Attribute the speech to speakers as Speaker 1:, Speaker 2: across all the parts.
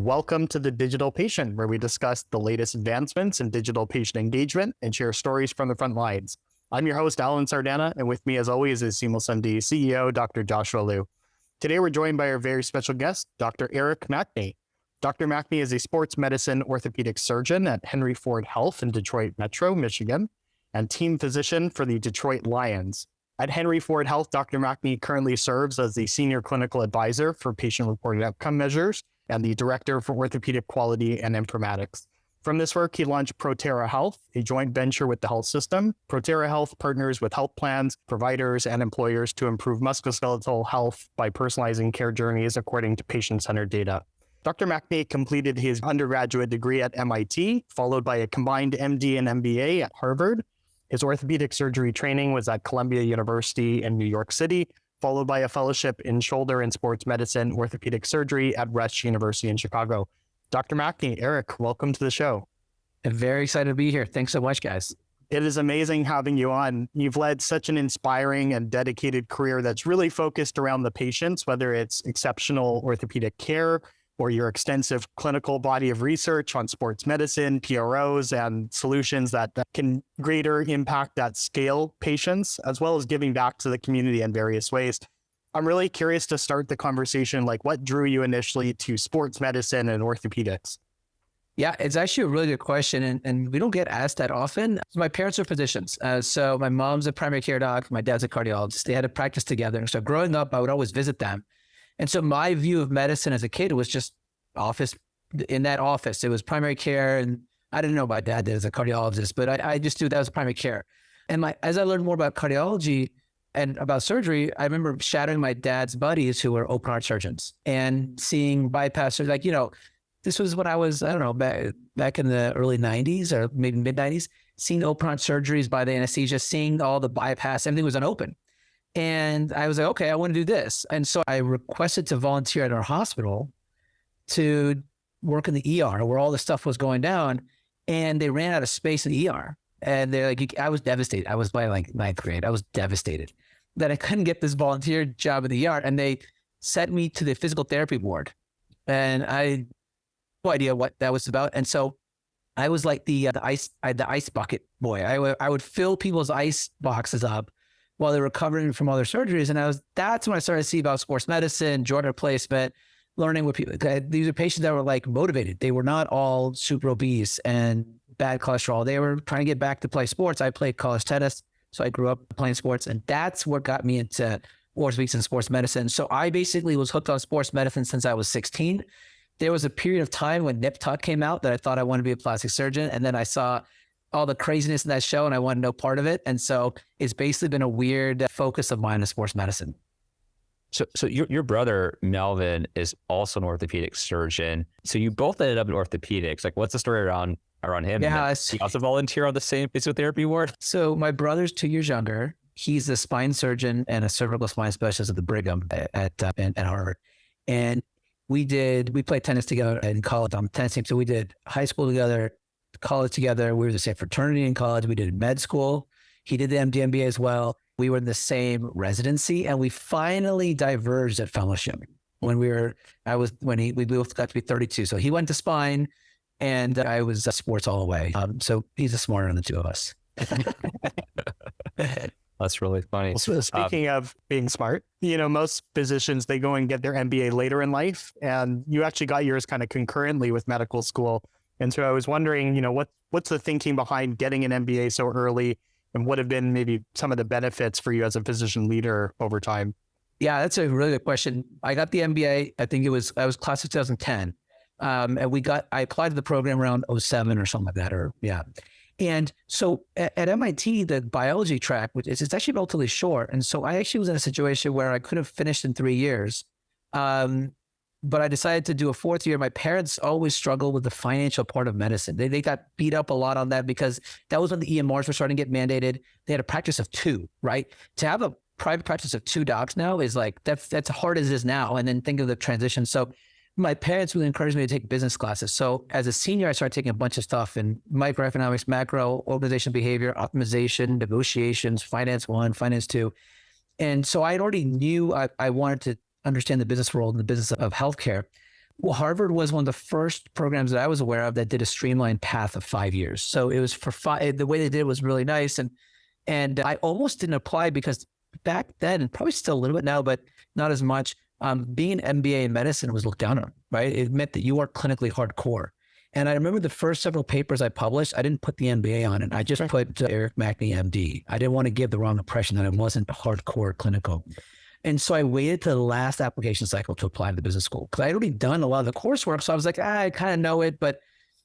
Speaker 1: Welcome to the Digital Patient, where we discuss the latest advancements in digital patient engagement and share stories from the front lines. I'm your host, Alan Sardana, and with me, as always, is SeamlessMD CEO, Dr. Joshua Liu. Today, we're joined by our very special guest, Dr. Eric Makhni. Dr. Makhni is a sports medicine orthopedic surgeon at Henry Ford Health in Detroit Metro, Michigan, and team physician for the Detroit Lions. At Henry Ford Health, Dr. Makhni currently serves as the Senior Clinical Advisor for Patient-Reported Outcome Measures and the Director for Orthopedic Quality and Informatics. From this work, he launched Proterra Health, a joint venture with the health system. Proterra Health partners with health plans, providers, and employers to improve musculoskeletal health by personalizing care journeys according to patient-centered data. Dr. Makhni completed his undergraduate degree at MIT, followed by a combined MD and MBA at Harvard. His orthopedic surgery training was at Columbia University in New York City, followed by a fellowship in shoulder and sports medicine orthopedic surgery at Rush University in Chicago. Dr. Makhni, Eric, welcome to the show.
Speaker 2: I'm very excited to be here. Thanks so much, guys.
Speaker 1: It is amazing having you on. You've led such an inspiring and dedicated career that's really focused around the patients, whether it's exceptional orthopedic care or your extensive clinical body of research on sports medicine, PROs, and solutions that can greater impact at scale patients, as well as giving back to the community in various ways. I'm really curious to start the conversation, like what drew you initially to sports medicine and orthopedics?
Speaker 2: Yeah, it's actually a really good question, and we don't get asked that often. My parents are physicians. So my mom's a primary care doc, my dad's a cardiologist. They had to practice together. And so growing up, I would always visit them. And so my view of medicine as a kid was just office. In that office, it was primary care. And I didn't know my dad as a cardiologist, but I just knew that was primary care. And as I learned more about cardiology and about surgery, I remember shadowing my dad's buddies who were open heart surgeons and seeing bypass surgery. Like, this was when I was, I don't know, back in the early 90s or maybe mid 90s, seeing open heart surgeries by the anesthesia, seeing all the bypass, everything was unopened. And I was like, okay, I want to do this. And so I requested to volunteer at our hospital to work in the ER where all the stuff was going down, and they ran out of space in the ER. And they're like, I was devastated. I was by like ninth grade. I was devastated that I couldn't get this volunteer job in the ER. And they sent me to the physical therapy ward. And I had no idea what that was about. And so I was like the ice bucket boy. I would fill people's ice boxes up while they were recovering from all their surgeries. And that's when I started to see about sports medicine, joint replacement, learning with people. These are patients that were like motivated. They were not all super obese and bad cholesterol. They were trying to get back to play sports. I played college tennis, so I grew up playing sports. And that's what got me into orthopedics and sports medicine. So I basically was hooked on sports medicine since I was 16. There was a period of time when Nip Tuck came out that I thought I wanted to be a plastic surgeon. And then I saw all the craziness in that show and I wanted no part of it. And so it's basically been a weird focus of mine in sports medicine.
Speaker 3: So your brother, Melvin, is also an orthopedic surgeon. So you both ended up in orthopedics. Like, what's the story around him?
Speaker 2: Yeah.
Speaker 3: He also volunteer on the same physiotherapy ward?
Speaker 2: So my brother's 2 years younger. He's a spine surgeon and a cervical spine specialist at the Brigham at Harvard. And we played tennis together in college on the tennis team. So we did high school together, college together. We were the same fraternity in college. We did med school. He did the MD MBA as well. We were in the same residency, and we finally diverged at fellowship when we both got to be 32. So he went to spine and I was sports all the way. So he's a smarter than the two of us.
Speaker 3: That's really funny.
Speaker 1: So speaking of being smart, most physicians, they go and get their MBA later in life, and you actually got yours kind of concurrently with medical school. And so I was wondering, what's the thinking behind getting an MBA so early, and what have been maybe some of the benefits for you as a physician leader over time?
Speaker 2: Yeah, that's a really good question. I got the MBA, I was class of 2010. And I applied to the program around 07 or something like that, And so at MIT, the biology track, it's actually relatively short. And so I actually was in a situation where I could have finished in 3 years. But I decided to do a fourth year. My parents always struggled with the financial part of medicine. They got beat up a lot on that because that was when the EMRs were starting to get mandated. They had a practice of 2, right? To have a private practice of 2 docs now is like, that's hard as it is now. And then think of the transition. So my parents really encouraged me to take business classes. So as a senior, I started taking a bunch of stuff in microeconomics, macro, organizational behavior, optimization, negotiations, finance 1, finance 2. And so I already knew I wanted to understand the business world and the business of healthcare. Well, Harvard was one of the first programs that I was aware of that did a streamlined path of 5 years. So it was for the way they did it was really nice. And I almost didn't apply because back then, and probably still a little bit now, but not as much, being an MBA in medicine was looked down on, right? It meant that you are clinically hardcore. And I remember the first several papers I published, I didn't put the MBA on it. I just put Eric Makhni, MD. I didn't want to give the wrong impression that it wasn't hardcore clinical. And so I waited to the last application cycle to apply to the business school because I had already done a lot of the coursework. So I was like, I kind of know it.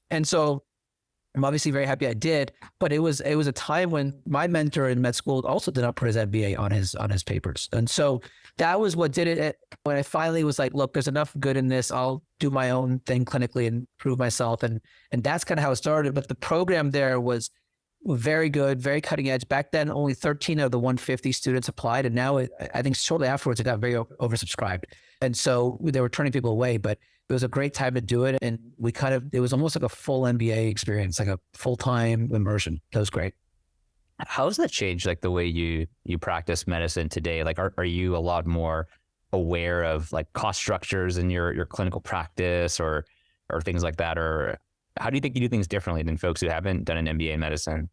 Speaker 2: And so I'm obviously very happy I did. But it was a time when my mentor in med school also did not put his MBA on his papers. And so that was what did it. When I finally was like, look, there's enough good in this. I'll do my own thing clinically and prove myself. And that's kind of how it started. But the program there was very good, very cutting edge. Back then, only 13 of the 150 students applied. And now I think shortly afterwards, it got very oversubscribed. And so they were turning people away, but it was a great time to do it. And it was almost like a full MBA experience, like a full-time immersion. That was great.
Speaker 3: How has that changed like the way you practice medicine today? Like, are you a lot more aware of like cost structures in your clinical practice or things like that? Or how do you think you do things differently than folks who haven't done an MBA in medicine?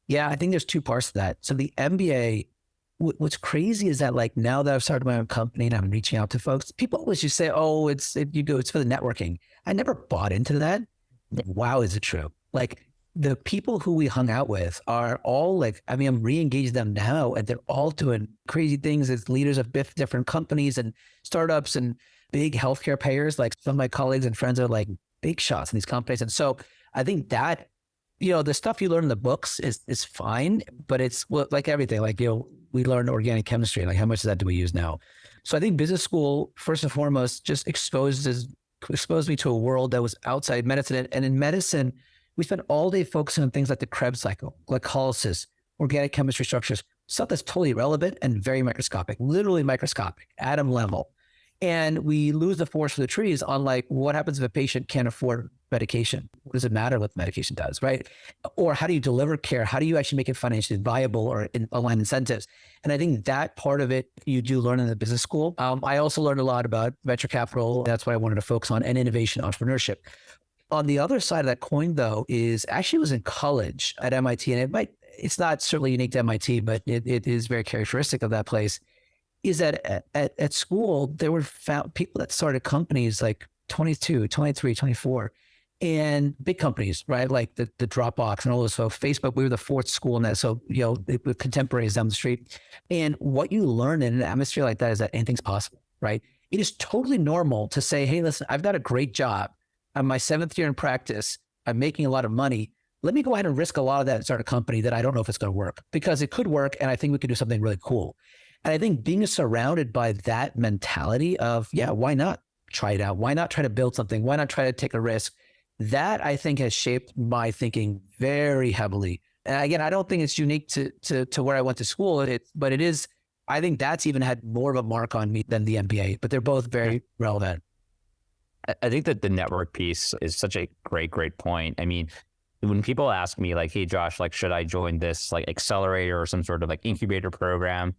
Speaker 2: Yeah, I think there's two parts to that. So the MBA, what's crazy is that like now that I've started my own company and I'm reaching out to folks, people always just say, oh, it's for the networking. I never bought into that. Wow, is it true? Like the people who we hung out with are all like, I mean, I'm re-engaged them now and they're all doing crazy things as leaders of different companies and startups and big healthcare payers. Like some of my colleagues and friends are like big shots in these companies. And so I think that, the stuff you learn in the books is fine, but it's like everything, like, we learned organic chemistry. Like how much of that do we use now? So I think business school, first and foremost, just exposed me to a world that was outside medicine. And in medicine, we spent all day focusing on things like the Krebs cycle, glycolysis, organic chemistry structures, stuff that's totally irrelevant and very microscopic, literally microscopic, atom level. And we lose the forest for the trees on like, what happens if a patient can't afford medication? What does it matter what medication does, right? Or how do you deliver care? How do you actually make it financially viable or align incentives? And I think that part of it, you do learn in the business school. I also learned a lot about venture capital. That's what I wanted to focus on, and innovation, entrepreneurship. On the other side of that coin, though, is actually was in college at MIT, and it's not certainly unique to MIT, but it is very characteristic of that place, is that at school, there were people that started companies like 22, 23, 24, and big companies, right? Like the Dropbox and all those folks. Facebook, we were the fourth school in that. So, with contemporaries down the street. And what you learn in an atmosphere like that is that anything's possible, right? It is totally normal to say, hey, listen, I've got a great job. I'm my 7th year in practice. I'm making a lot of money. Let me go ahead and risk a lot of that and start a company that I don't know if it's going to work, because it could work. And I think we could do something really cool. And I think being surrounded by that mentality of, yeah, why not try it out? Why not try to build something? Why not try to take a risk? That I think has shaped my thinking very heavily. And again, I don't think it's unique to where I went to school, but it is, I think that's even had more of a mark on me than the MBA, but they're both very relevant.
Speaker 3: I think that the network piece is such a great point. I mean, when people ask me like, hey, Josh, like, should I join this like accelerator or some sort of like incubator program?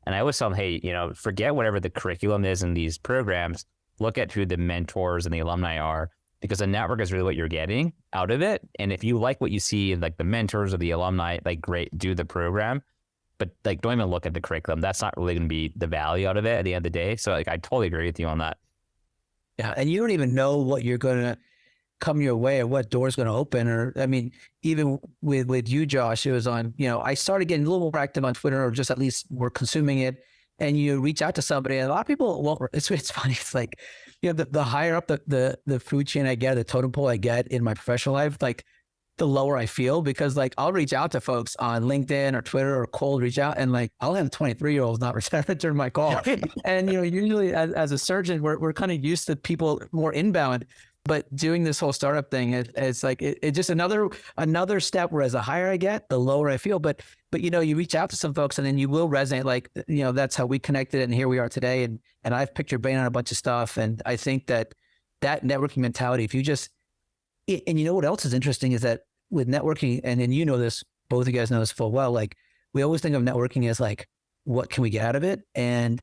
Speaker 3: And I always tell them, hey, forget whatever the curriculum is in these programs, look at who the mentors and the alumni are, because the network is really what you're getting out of it. And if you like what you see in like the mentors or the alumni, like great, do the program, but like don't even look at the curriculum. That's not really going to be the value out of it at the end of the day. So like, I totally agree with you on that.
Speaker 2: Yeah. And you don't even know what you're going to come your way or what door's going to open. Or, I mean, even with you, Josh, it was on, I started getting a little more active on Twitter, or just at least we're consuming it. And you reach out to somebody, and a lot of people won't. It's funny. It's like, the higher up the food chain I get, the totem pole I get in my professional life, like the lower I feel, because like I'll reach out to folks on LinkedIn or Twitter or cold reach out, and like I'll have 23-year-olds not return my call. And usually as a surgeon, we're kind of used to people more inbound. But doing this whole startup thing, it's like it's just another step. Whereas the higher I get, the lower I feel. But you reach out to some folks, and then you will resonate. Like that's how we connected, and here we are today. And I've picked your brain on a bunch of stuff. And I think that networking mentality, if you just, and what else is interesting is that with networking, and then this, both of you guys know this full well. Like we always think of networking as like, what can we get out of it? And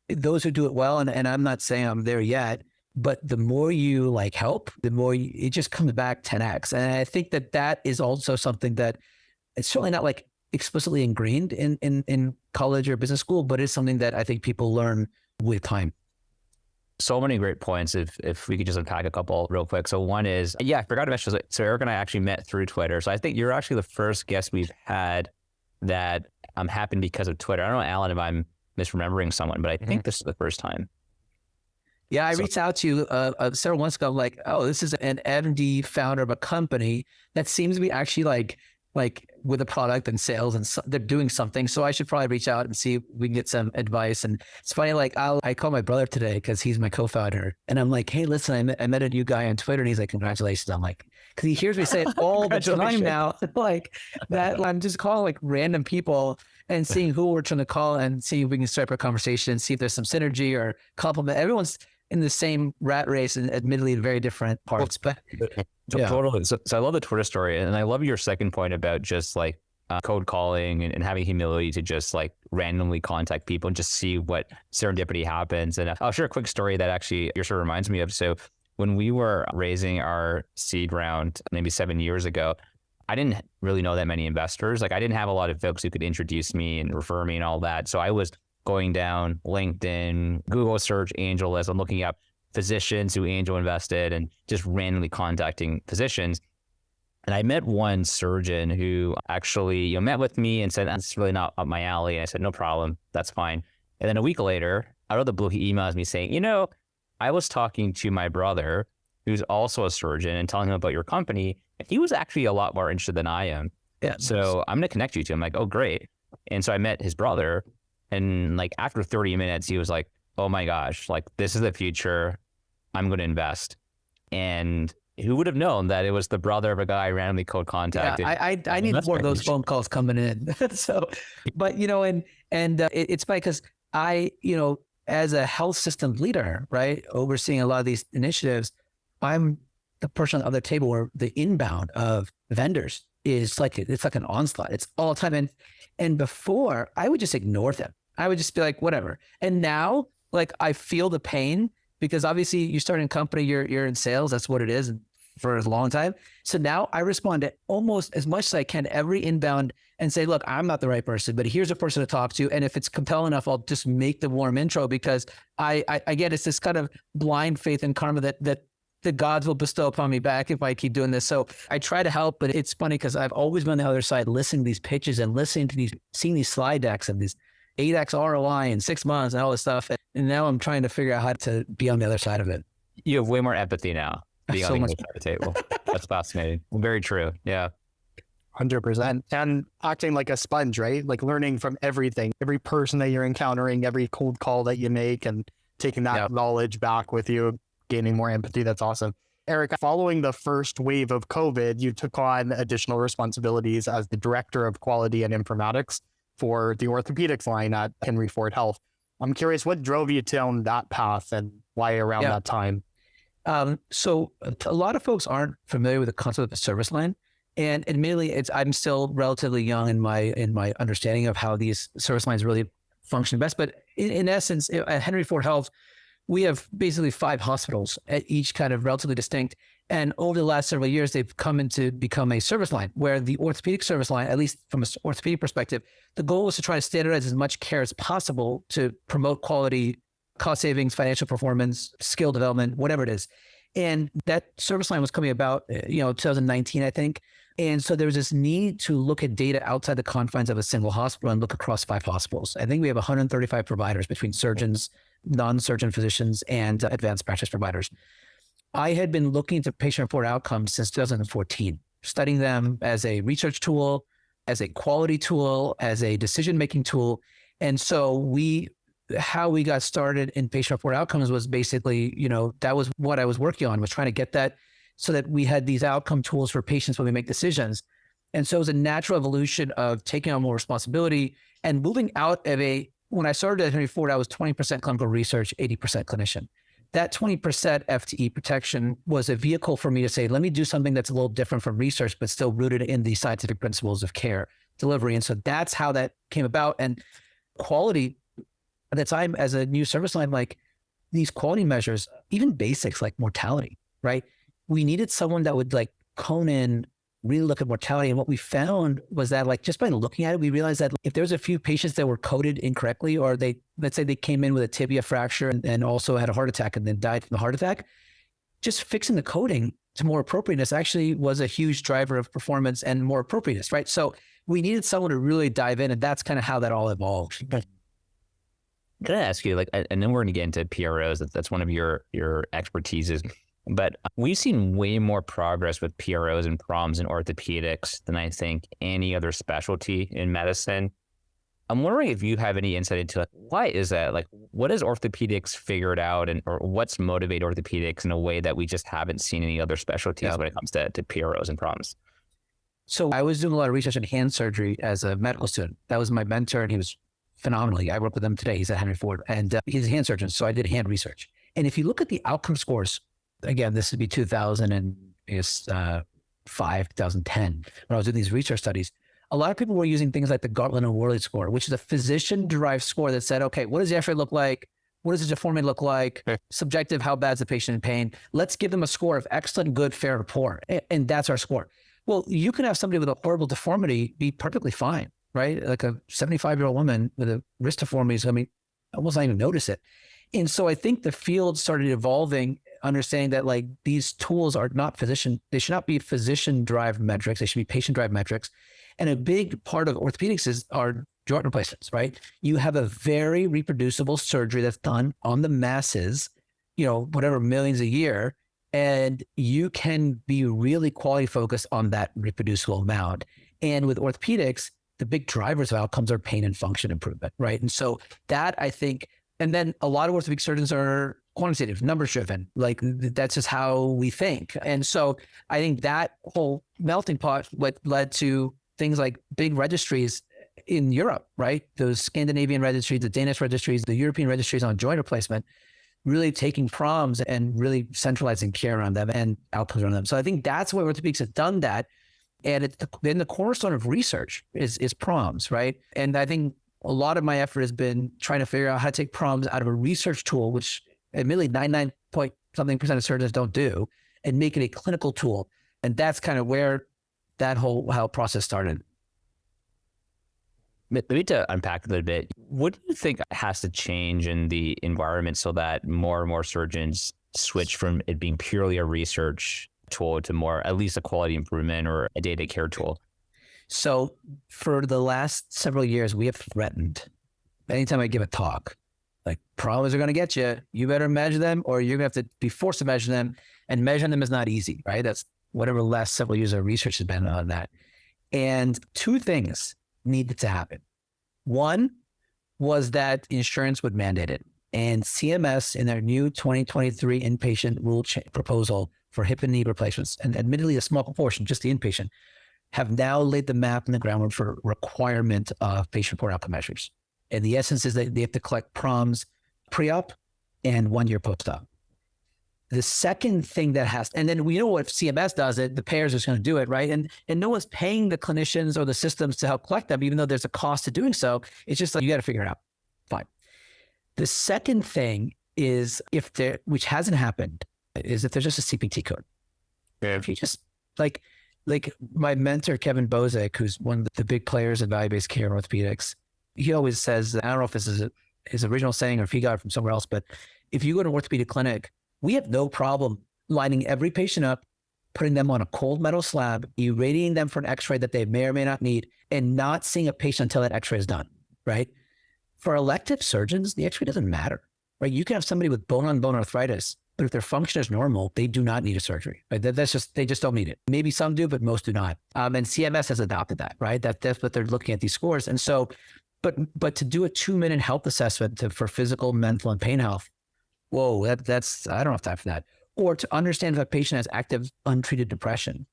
Speaker 2: those who do it well, and I'm not saying I'm there yet, but the more you like help, the more it just comes back 10x. And I think that that is also something that it's certainly not like explicitly ingrained in college or business school, but it's something that I think people learn with time.
Speaker 3: So many great points. If we could just unpack a couple real quick. So one is, I forgot to mention, so Eric and I actually met through Twitter. So I think you're actually the first guest we've had that happened because of Twitter. I don't know, Alan, if I'm misremembering someone, but I think this is the first time.
Speaker 2: Yeah, I reached out to you several months ago. I'm like, oh, this is an MD founder of a company that seems to be actually like with a product and sales, and they're doing something. So I should probably reach out and see if we can get some advice. And it's funny, like I called my brother today because he's my co-founder, and I'm like, hey, listen, I met a new guy on Twitter, and he's like, congratulations. I'm like, because he hears me say it all the time now, like that. I'm just calling like random people and seeing who we're trying to call and see if we can start up a conversation, see if there's some synergy or compliment. Everyone's in the same rat race and admittedly in very different parts. But yeah.
Speaker 3: Totally. So I love the Twitter story, and I love your second point about just like code calling and having humility to just like randomly contact people and just see what serendipity happens. And I'll share a quick story that actually your story reminds me of. So when we were raising our seed round maybe 7 years ago, I didn't really know that many investors. Like I didn't have a lot of folks who could introduce me and refer me and all that. So I was going down LinkedIn, Google search AngelList. I'm looking up physicians who angel invested and just randomly contacting physicians. And I met one surgeon who actually met with me and said, that's really not up my alley. And I said, no problem, that's fine. And then a week later, out of the blue, he emails me saying, I was talking to my brother, who's also a surgeon, and telling him about your company. And he was actually a lot more interested than I am.
Speaker 2: Yeah.
Speaker 3: So I'm going to connect you to him. I'm like, oh, great. And so I met his brother. And like after 30 minutes, he was like, oh my gosh, like this is the future. I'm going to invest. And who would have known that it was the brother of a guy I randomly code contacted?
Speaker 2: Yeah, I need more of those phone calls coming in. So, but it's funny because I, as a health system leader, right, overseeing a lot of these initiatives, I'm the person on the other table where the inbound of vendors is like, it's like an onslaught. It's all the time. And before I would just ignore them. I would just be like, whatever. And now like I feel the pain because obviously you start in a company, you're in sales. That's what it is for a long time. So now I respond to almost as much as I can to every inbound and say, look, I'm not the right person, but here's a person to talk to. And if it's compelling enough, I'll just make the warm intro because I get it's this kind of blind faith in karma that the gods will bestow upon me back if I keep doing this. So I try to help, but it's funny because I've always been on the other side, listening to these pitches and listening to seeing these slide decks and these 8x ROI in 6 months and all this stuff. And now I'm trying to figure out how to be on the other side of it.
Speaker 3: You have way more empathy now being
Speaker 2: So
Speaker 3: on the
Speaker 2: much.
Speaker 3: other side of the table. That's fascinating. Very true. Yeah.
Speaker 1: 100%. And acting like a sponge, right? Like learning from everything, every person that you're encountering, every cold call that you make, and taking that knowledge back with you, gaining more empathy. That's awesome. Eric, following the first wave of COVID, you took on additional responsibilities as the director of quality and informatics for the orthopedics line at Henry Ford Health. I'm curious, what drove you down that path and why around that time?
Speaker 2: So a lot of folks aren't familiar with the concept of a service line. And admittedly, I'm still relatively young in my understanding of how these service lines really function best. But in essence, at Henry Ford Health, we have basically 5 hospitals, at each kind of relatively distinct. And over the last several years, they've come into become a service line where the orthopedic service line, at least from an orthopedic perspective, the goal was to try to standardize as much care as possible to promote quality, cost savings, financial performance, skill development, whatever it is. And that service line was coming about, 2019, I think. And so there was this need to look at data outside the confines of a single hospital and look across 5 hospitals. I think we have 135 providers between surgeons, non-surgeon physicians, and advanced practice providers. I had been looking into patient-reported outcomes since 2014, studying them as a research tool, as a quality tool, as a decision-making tool. And so how we got started in patient-reported outcomes was basically, that was what I was working on, was trying to get that so that we had these outcome tools for patients when we make decisions. And so it was a natural evolution of taking on more responsibility and moving out of when I started at Henry Ford, I was 20% clinical research, 80% clinician. That 20% FTE protection was a vehicle for me to say, let me do something that's a little different from research, but still rooted in the scientific principles of care delivery. And so that's how that came about. And quality, at the time as a new service line, these quality measures, even basics like mortality, right? We needed someone that would like cone in, really look at mortality. And what we found was that like just by looking at it, we realized that if there's a few patients that were coded incorrectly, or let's say they came in with a tibia fracture and also had a heart attack and then died from the heart attack, just fixing the coding to more appropriateness actually was a huge driver of performance and more appropriateness, right? So we needed someone to really dive in, and that's kind of how that all evolved.
Speaker 3: Can I ask you, like, and then we're going to get into PROs. That's one of your expertises. But we've seen way more progress with PROs and PROMs in orthopedics than I think any other specialty in medicine. I'm wondering if you have any insight into like, why is that? Like, what has orthopedics figured out, or what's motivated orthopedics in a way that we just haven't seen any other specialties when it comes to PROs and PROMs?
Speaker 2: So I was doing a lot of research in hand surgery as a medical student. That was my mentor, and he was phenomenally. I work with him today. He's at Henry Ford, and he's a hand surgeon. So I did hand research. And if you look at the outcome scores, again, this would be 2005, 2010, when I was doing these research studies, a lot of people were using things like the Gartland and Worley score, which is a physician-derived score that said, okay, what does the X-ray look like? What does the deformity look like? Subjective, how bad is the patient in pain? Let's give them a score of excellent, good, fair, or poor. And that's our score. Well, you can have somebody with a horrible deformity be perfectly fine, right? Like a 75-year-old woman with a wrist deformity, I mean, almost not even notice it. And so I think the field started evolving, understanding that like these tools are not they should not be physician-derived metrics. They should be patient-derived metrics. And a big part of orthopedics are joint replacements, right? You have a very reproducible surgery that's done on the masses, whatever, millions a year. And you can be really quality focused on that reproducible amount. And with orthopedics, the big drivers of outcomes are pain and function improvement, right? And so that I think, and then a lot of orthopedic surgeons are quantitative, numbers driven, like that's just how we think. And so I think that whole melting pot what led to things like big registries in Europe, right? Those Scandinavian registries, the Danish registries, the European registries on joint replacement, really taking PROMs and really centralizing care on them and outcomes on them. So I think that's why orthopedics has done that. And then the cornerstone of research is PROMs, right? And I think a lot of my effort has been trying to figure out how to take PROMs out of a research tool, which admittedly 99% of surgeons don't do, and make it a clinical tool. And that's kind of where that whole process started.
Speaker 3: Maybe to unpack a little bit, what do you think has to change in the environment so that more and more surgeons switch from it being purely a research tool to more, at least a quality improvement or a data care tool?
Speaker 2: So for the last several years, we have threatened, anytime I give a talk, like PROMs are going to get you, you better measure them or you're going to have to be forced to measure them, and measuring them is not easy, right? That's whatever the last several years of research has been on that. And two things needed to happen. One was that insurance would mandate it. And CMS in their new 2023 inpatient rule proposal for hip and knee replacements, and admittedly a small proportion, just the inpatient, have now laid the map and the groundwork for requirement of patient-reported outcome measures. And the essence is that they have to collect PROMs pre-op and 1 year post-op. The second thing that and then we know if CMS does it, the payers are just going to do it, right? And no one's paying the clinicians or the systems to help collect them, even though there's a cost to doing so. It's just like, you got to figure it out. Fine. The second thing is which hasn't happened, is if there's just a CPT code. Yeah. If you just like my mentor, Kevin Bozek, who's one of the big players in value-based care in orthopedics, he always says, I don't know if this is his original saying or if he got it from somewhere else, but if you go to an orthopedic clinic, we have no problem lining every patient up, putting them on a cold metal slab, irradiating them for an x-ray that they may or may not need, and not seeing a patient until that x-ray is done, right? For elective surgeons, the x-ray doesn't matter, right? You can have somebody with bone-on-bone arthritis, but if their function is normal, they do not need a surgery, right? They just don't need it. Maybe some do, but most do not. And CMS has adopted that, right? That's what they're looking at these scores. And so, but to do a 2-minute health assessment for physical, mental, and pain health, whoa, that's I don't have time for that. Or to understand if a patient has active untreated depression,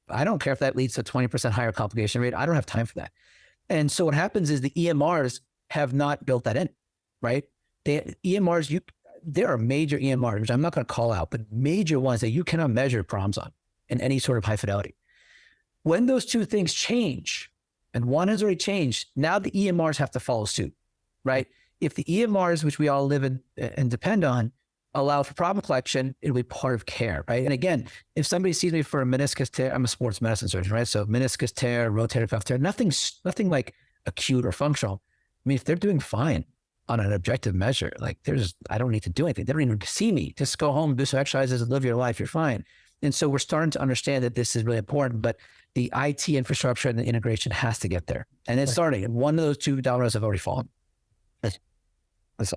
Speaker 2: I don't care if that leads to a 20% higher complication rate. I don't have time for that. And so what happens is the EMRs have not built that in, right? EMRs, there are major EMRs, which I'm not going to call out, but major ones that you cannot measure PROMs on in any sort of high fidelity. When those two things change, and one has already changed, now the EMRs have to follow suit, right? If the EMRs, which we all live in and depend on, allow for problem collection, it'll be part of care, right? And again, if somebody sees me for a meniscus tear, I'm a sports medicine surgeon, right? So meniscus tear, rotator cuff tear, nothing like acute or functional. I mean, if they're doing fine on an objective measure, like I don't need to do anything. They don't even need to see me. Just go home, do some exercises and live your life. You're fine. And so we're starting to understand that this is really important, but the IT infrastructure and the integration has to get there. And it's starting. And one of those two dominoes have already fallen.
Speaker 3: I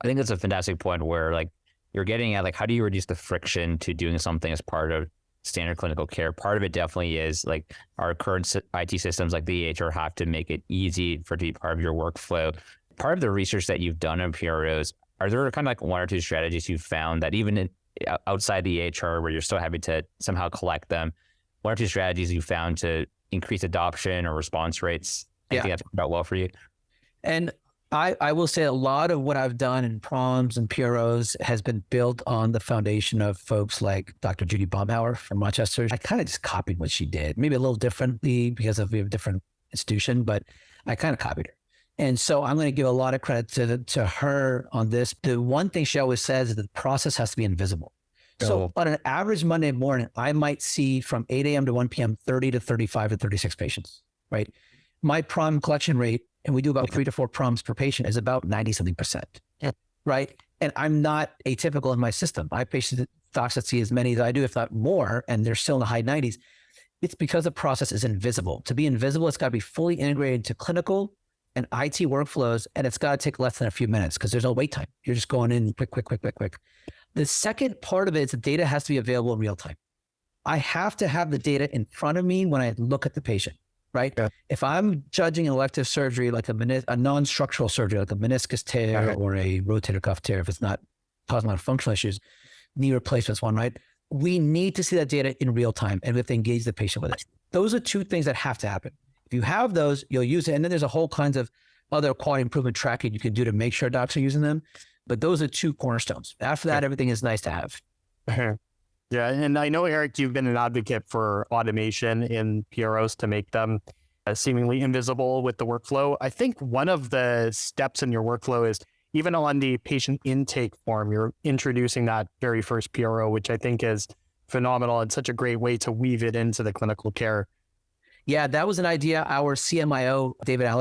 Speaker 3: think that's a fantastic point where like you're getting at like, how do you reduce the friction to doing something as part of standard clinical care? Part of it definitely is like our current IT systems like the EHR have to make it easy for it to be part of your workflow. Part of the research that you've done on PROs, are there kind of like one or two strategies you've found that even outside the EHR where you're still having to somehow collect them, one or two strategies you found to increase adoption or response rates? Anything that's worked out well for you?
Speaker 2: And I will say a lot of what I've done in PROMs and PROs has been built on the foundation of folks like Dr. Judy Baumhauer from Rochester. I kind of just copied what she did, maybe a little differently because we have a different institution, but I kind of copied her. And so I'm going to give a lot of credit to her on this. The one thing she always says is that the process has to be invisible. So on an average Monday morning, I might see from 8 a.m. to 1 p.m., 30 to 35 to 36 patients, right? My PROM collection rate, and we do about 3 to 4 PROMs per patient, is about 90-something%, right? And I'm not atypical in my system. I have patients, docs that see as many as I do, if not more, and they're still in the high 90s. It's because the process is invisible. To be invisible, it's got to be fully integrated into clinical and IT workflows, and it's got to take less than a few minutes because there's no wait time. You're just going in quick. The second part of it is the data has to be available in real time. I have to have the data in front of me when I look at the patient, right? Yeah. If I'm judging an elective surgery, like a non-structural surgery, like a meniscus tear or a rotator cuff tear, if it's not causing a lot of functional issues, knee replacement's one, right? We need to see that data in real time, and we have to engage the patient with it. Those are two things that have to happen. If you have those, you'll use it. And then there's a whole kinds of other quality improvement tracking you can do to make sure docs are using them. But those are two cornerstones. After that, everything is nice to have.
Speaker 1: Yeah. And I know, Eric, you've been an advocate for automation in PROs to make them seemingly invisible with the workflow. I think one of the steps in your workflow is even on the patient intake form, you're introducing that very first PRO, which I think is phenomenal and such a great way to weave it into the clinical care.
Speaker 2: Yeah, that was an idea our CMIO,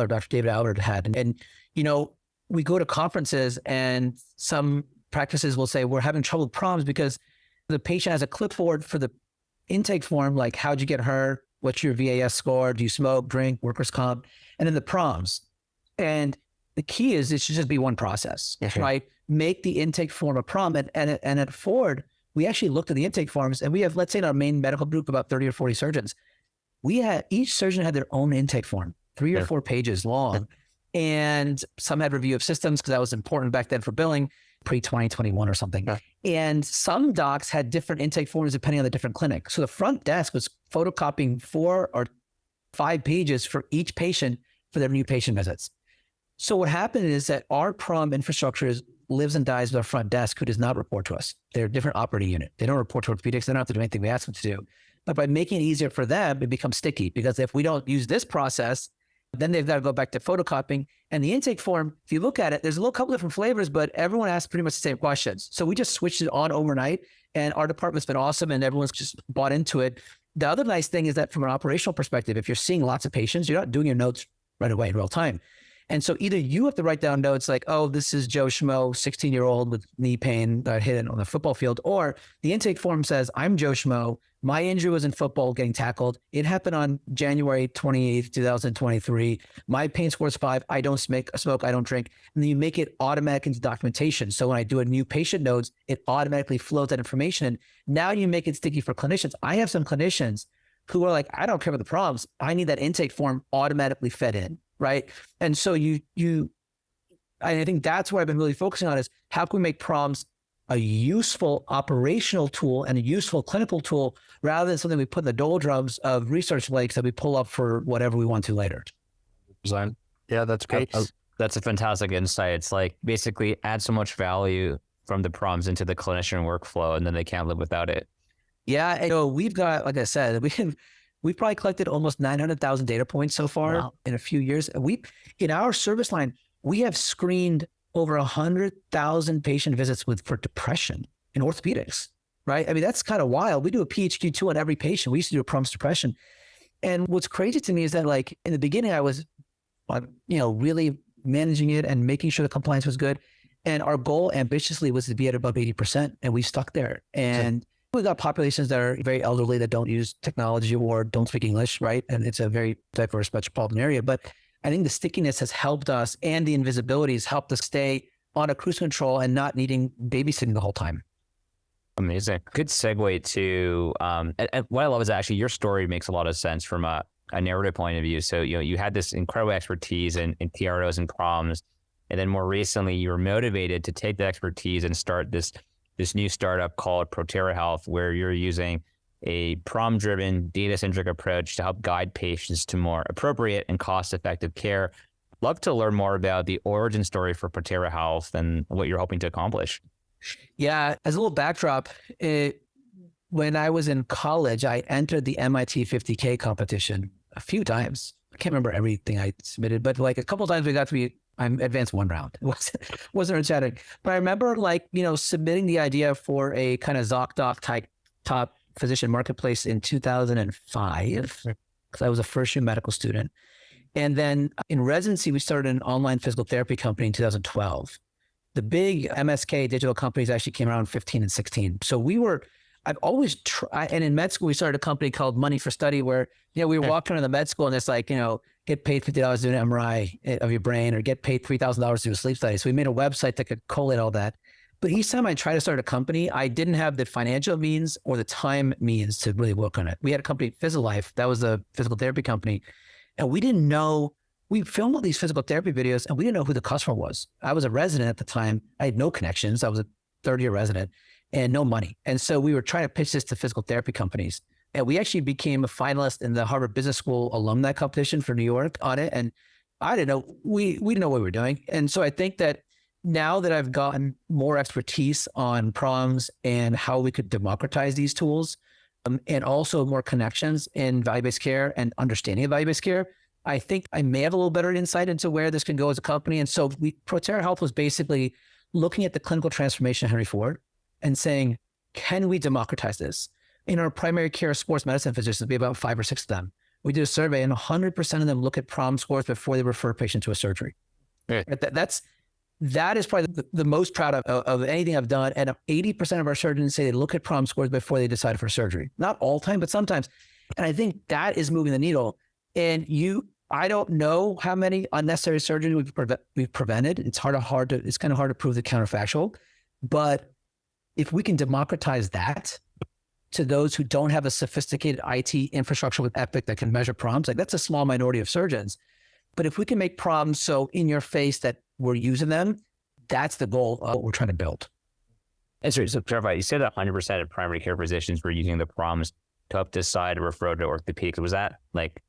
Speaker 2: Dr. David Allard had. And, you know, we go to conferences and some practices will say, we're having trouble with PROMs because the patient has a clipboard for the intake form, like how'd you get hurt? What's your VAS score? Do you smoke, drink, workers' comp? And then the PROMs. And the key is it should just be one process, right? Make the intake form a PROM. And at Ford, we actually looked at the intake forms and we have, let's say in our main medical group, about 30 or 40 surgeons. Each surgeon had their own intake form, 3 or 4 pages long. And some had review of systems because that was important back then for billing, pre-2021 or something. And some docs had different intake forms depending on the different clinic. So the front desk was photocopying 4 or 5 pages for each patient for their new patient visits. So what happened is that our PROM infrastructure lives and dies with our front desk, who does not report to us. They're a different operating unit. They don't report to orthopedics. They don't have to do anything we ask them to do. But by making it easier for them, it becomes sticky, because if we don't use this process, then they've got to go back to photocopying. And the intake form, if you look at it, there's a couple different flavors, but everyone asks pretty much the same questions. So we just switched it on overnight, and our department's been awesome, and everyone's just bought into it. The other nice thing is that from an operational perspective, if you're seeing lots of patients, you're not doing your notes right away in real time. And so either you have to write down notes like, oh, this is Joe Schmo, 16-year-old with knee pain that hit it on the football field, or the intake form says, I'm Joe Schmo. My injury was in football getting tackled. It happened on January 28th, 2023. My pain score is 5. I don't smoke, I don't drink. And then you make it automatic into documentation. So when I do a new patient notes, it automatically flows that information in. Now you make it sticky for clinicians. I have some clinicians who are like, I don't care about the problems. I need that intake form automatically fed in, right? And so I think that's what I've been really focusing on is how can we make PROMs a useful operational tool and a useful clinical tool rather than something we put in the doldrums of research lakes that we pull up for whatever we want to later.
Speaker 1: Yeah, that's great.
Speaker 3: That's a fantastic insight. It's like basically add so much value from the PROMs into the clinician workflow, and then they can't live without it.
Speaker 2: Yeah, and we've got, like I said, we've probably collected almost 900,000 data points so far in a few years. In our service line, we have screened over 100,000 patient visits for depression in orthopedics, right? I mean, that's kind of wild. We do a PHQ-2 on every patient. We used to do a PROM suppression. And what's crazy to me is that like in the beginning, I was, really managing it and making sure the compliance was good. And our goal ambitiously was to be at above 80%. And we stuck there. And we got populations that are very elderly that don't use technology or don't speak English, right? And it's a very diverse metropolitan area. But I think the stickiness has helped us, and the invisibility has helped us stay on a cruise control and not needing babysitting the whole time.
Speaker 3: Amazing. Good segue to, and what I love is actually your story makes a lot of sense from a narrative point of view. So, you had this incredible expertise in PROs and PROMs. And then more recently, you were motivated to take the expertise and start this new startup called Proterra Health, where you're using a PROM-driven, data-centric approach to help guide patients to more appropriate and cost-effective care. Love to learn more about the origin story for Proterra Health and what you're hoping to accomplish.
Speaker 2: Yeah, as a little backdrop, when I was in college, I entered the MIT 50K competition a few times. I can't remember everything I submitted, but like a couple of times we got to be, I advanced one round. It wasn't earth-shattering. But I remember submitting the idea for a kind of ZocDoc type top physician marketplace in 2005, because I was a first-year medical student. And then in residency, we started an online physical therapy company in 2012. The big MSK digital companies actually came around in 15 and 16. So I've always tried, and in med school, we started a company called Money for Study where, we were walking around the med school and it's like, get paid $50 to do an MRI of your brain or get paid $3,000 to do a sleep study. So we made a website that could collate all that. But each time I tried to start a company, I didn't have the financial means or the time means to really work on it. We had a company, Physiolife, that was a physical therapy company. And we didn't know, we filmed all these physical therapy videos and we didn't know who the customer was. I was a resident at the time. I had no connections. I was a third-year resident and no money. And so we were trying to pitch this to physical therapy companies. And we actually became a finalist in the Harvard Business School alumni competition for New York on it. And I didn't know, we didn't know what we were doing. And so I think that now that I've gotten more expertise on PROMs and how we could democratize these tools, and also more connections in value-based care and understanding of value-based care, I think I may have a little better insight into where this can go as a company. And so Proterra Health was basically looking at the clinical transformation of Henry Ford and saying, can we democratize this? In our primary care sports medicine physicians, we have about 5 or 6 of them. We did a survey and 100% of them look at PROM scores before they refer a patient to a surgery. Yeah. That is probably the most proud of anything I've done. And 80% of our surgeons say they look at PROM scores before they decide for surgery. Not all the time, but sometimes. And I think that is moving the needle. And I don't know how many unnecessary surgeries we've prevented. It's kind of hard to prove the counterfactual. But if we can democratize that to those who don't have a sophisticated IT infrastructure with Epic that can measure PROMs, like that's a small minority of surgeons. But if we can make PROMs so in your face that we're using them, that's the goal of what we're trying to build.
Speaker 3: And so to clarify, you said that 100% of primary care physicians were using the PROMs to help decide a referral to orthopedics. Was that like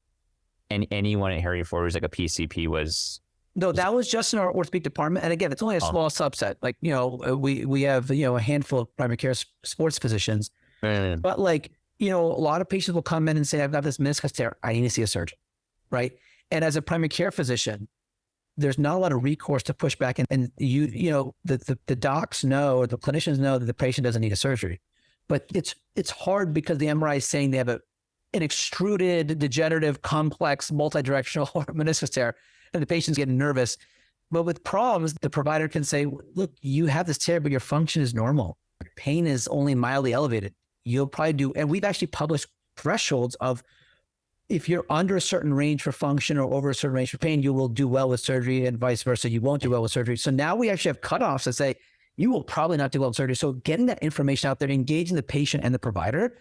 Speaker 3: anyone at Henry Ford who's like a PCP was?
Speaker 2: No, that was just in our orthopedic department. And again, it's only a small subset. Like, we have, a handful of primary care sports physicians. Mm. But a lot of patients will come in and say, I've got this meniscus tear. I need to see a surgeon, right? And as a primary care physician, there's not a lot of recourse to push back. And the docs know, or the clinicians know that the patient doesn't need a surgery. But it's hard because the MRI is saying they have an extruded, degenerative, complex, multidirectional meniscus tear, and the patient's getting nervous. But with PROMs, the provider can say, look, you have this tear, but your function is normal. Pain is only mildly elevated. You'll probably do, and we've actually published thresholds of if you're under a certain range for function or over a certain range for pain, you will do well with surgery, and vice versa. You won't do well with surgery. So now we actually have cutoffs that say, you will probably not do well with surgery. So getting that information out there, engaging the patient and the provider,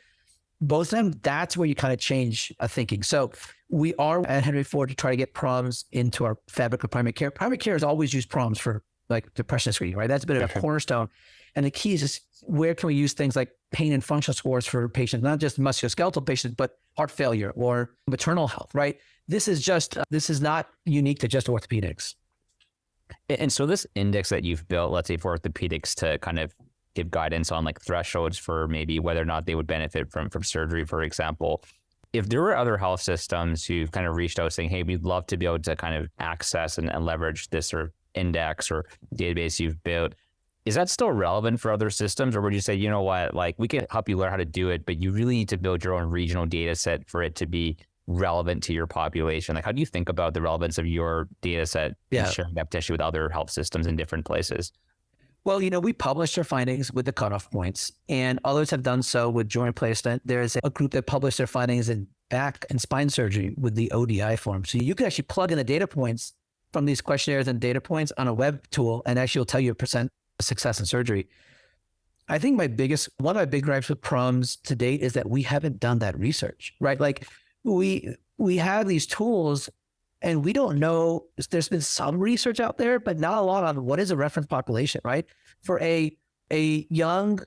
Speaker 2: both of them, that's where you kind of change thinking. So we are at Henry Ford to try to get PROMs into our fabric of primary care. Primary care has always used PROMs for like depression screening, right? That's been a cornerstone. And the key is just where can we use things like pain and functional scores for patients, not just musculoskeletal patients, but heart failure or maternal health, right? This is not unique to just orthopedics.
Speaker 3: And so this index that you've built, let's say for orthopedics to kind of give guidance on like thresholds for maybe whether or not they would benefit from surgery, for example, if there were other health systems who've kind of reached out saying, hey, we'd love to be able to kind of access and leverage this or index or database you've built, Is that still relevant for other systems, or would you say, you know what, like we can help you learn how to do it, but you really need to build your own regional data set for it to be relevant to your population? Like, how do you think about the relevance of your data set and sharing that potentially with other health systems in different places?
Speaker 2: Well, we published our findings with the cutoff points, and others have done so with joint replacement. There's a group that published their findings in back and spine surgery with the ODI form. So you can actually plug in the data points from these questionnaires and data points on a web tool, and actually will tell you % success in surgery. I think one of my big gripes with PROMs to date is that we haven't done that research, right? Like we have these tools and we don't know, there's been some research out there, but not a lot on what is a reference population, right? For a young,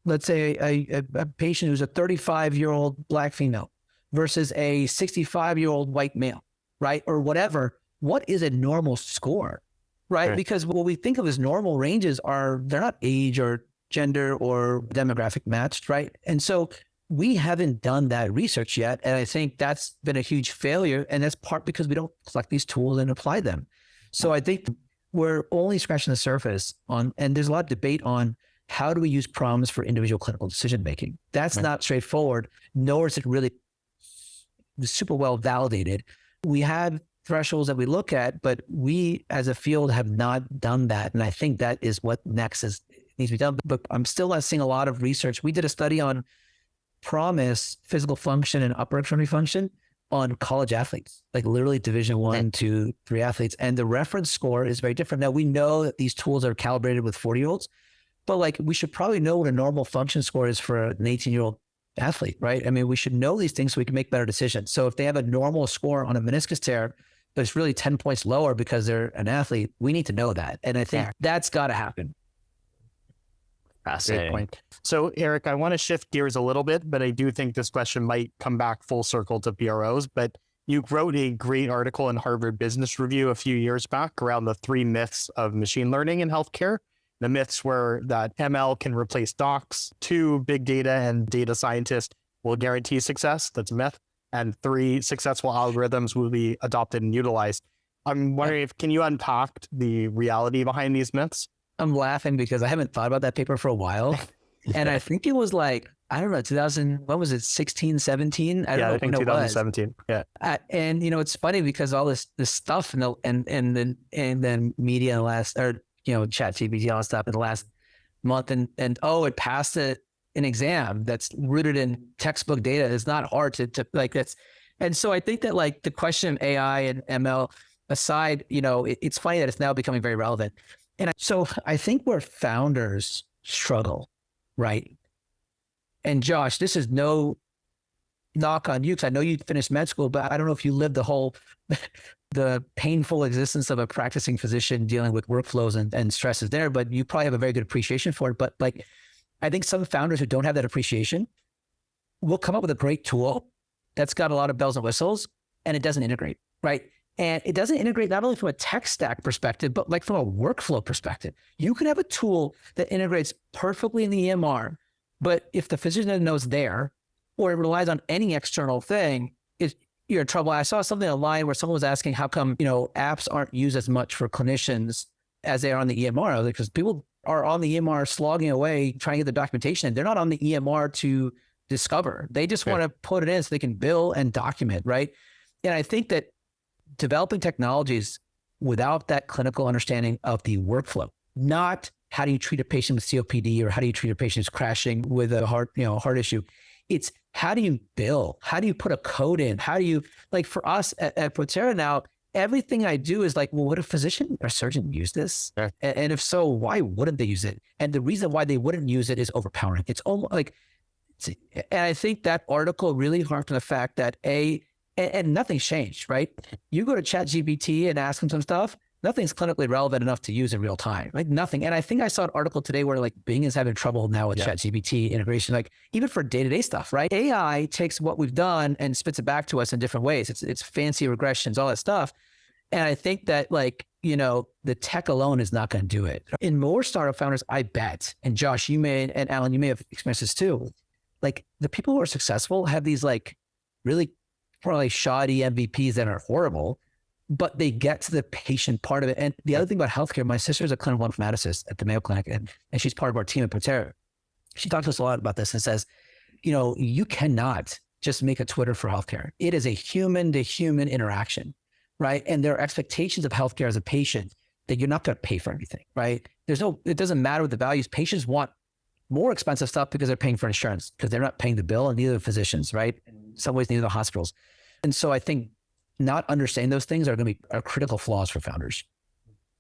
Speaker 2: let's say a patient who's a 35-year-old Black female versus a 65-year-old white male, right? Or whatever, what is a normal score, right? Because what we think of as normal ranges they're not age or gender or demographic matched, right? And so we haven't done that research yet. And I think that's been a huge failure. And that's part because we don't collect these tools and apply them. So I think we're only scratching the surface and there's a lot of debate on how do we use PROMs for individual clinical decision-making? That's not straightforward, nor is it really super well validated. We have thresholds that we look at, but we as a field have not done that. And I think that is what next needs to be done. But I'm still not seeing a lot of research. We did a study on PROMIS, physical function and upper extremity function on college athletes, like literally Division 1, 2, 3 athletes. And the reference score is very different. Now we know that these tools are calibrated with 40-year-olds, but like we should probably know what a normal function score is for an 18-year-old athlete, right? I mean, we should know these things so we can make better decisions. So if they have a normal score on a meniscus tear, but it's really 10 points lower because they're an athlete, we need to know that. And I think that's got to happen.
Speaker 1: Great point. So Eric, I want to shift gears a little bit, but I do think this question might come back full circle to PROs, but you wrote a great article in Harvard Business Review a few years back around the 3 myths of machine learning in healthcare. The myths were that ML can replace docs, 2, big data and data scientists will guarantee success. That's a myth. And 3, successful algorithms will be adopted and utilized. I'm wondering can you unpack the reality behind these myths?
Speaker 2: I'm laughing because I haven't thought about that paper for a while. And I think it was like, I don't know, what was it, 16, 17? I don't know. I think
Speaker 1: 2017. Yeah.
Speaker 2: And it's funny because all this stuff and then media in the last, or chat GPT, all that stuff in the last month and it passed an exam that's rooted in textbook data. It's not hard to like that's. And so I think that like the question of AI and ML aside, it's funny that it's now becoming very relevant. And so I think where founders struggle, right? And Josh, this is no knock on you because I know you finished med school, but I don't know if you lived the painful existence of a practicing physician dealing with workflows and stresses there, but you probably have a very good appreciation for it. But like, I think some founders who don't have that appreciation will come up with a great tool that's got a lot of bells and whistles and it doesn't integrate, right? And it doesn't integrate not only from a tech stack perspective, but like from a workflow perspective. You can have a tool that integrates perfectly in the EMR, but if the physician doesn't know it's there, or it relies on any external thing, you're in trouble. I saw something online where someone was asking how come, apps aren't used as much for clinicians as they are on the EMR, because people are on the EMR slogging away, trying to get the documentation. They're not on the EMR to discover. They just want to put it in so they can bill and document, right? And I think that developing technologies without that clinical understanding of the workflow, not how do you treat a patient with COPD or how do you treat a patient who's crashing with a heart issue. It's how do you bill? How do you put a code in? How do you, like for us at Protera now, everything I do is like, well, would a physician or surgeon use this? Yeah. And if so, why wouldn't they use it? And the reason why they wouldn't use it is overpowering. It's almost like, and I think that article really harped on the fact that and nothing's changed, right? You go to ChatGPT and ask them some stuff, nothing's clinically relevant enough to use in real time, like nothing. And I think I saw an article today where like Bing is having trouble now with ChatGPT integration, like even for day-to-day stuff, right? AI takes what we've done and spits it back to us in different ways. It's fancy regressions, all that stuff. And I think that like, the tech alone is not going to do it. In more startup founders, I bet, and Josh, and Alan, you may have experienced this too. Like the people who are successful have these like really probably shoddy MVPs that are horrible, but they get to the patient part of it. And the other thing about healthcare, my sister's a clinical informaticist at the Mayo Clinic, and she's part of our team at Protera. She talks to us a lot about this and says, you cannot just make a Twitter for healthcare. It is a human to human interaction, right? And there are expectations of healthcare as a patient that you're not going to pay for everything, right? It doesn't matter what the values. Patients want more expensive stuff because they're paying for insurance, because they're not paying the bill, and neither the physicians, right? In some ways, neither the hospitals. And so I think not understanding those things are going to be critical flaws for founders.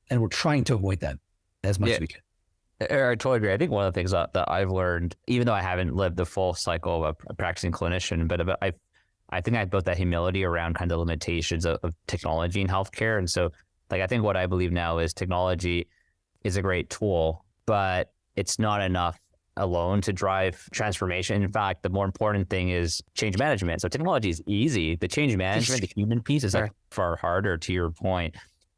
Speaker 2: And we're trying to avoid that as much as we can.
Speaker 3: I totally agree. I think one of the things that I've learned, even though I haven't lived the full cycle of a practicing clinician, but I think I've built that humility around kind of the limitations of technology in healthcare. And so I think what I believe now is technology is a great tool, but it's not enough alone to drive transformation. In fact, the more important thing is change management. So technology is easy. The change management, the human piece is far harder, to your point.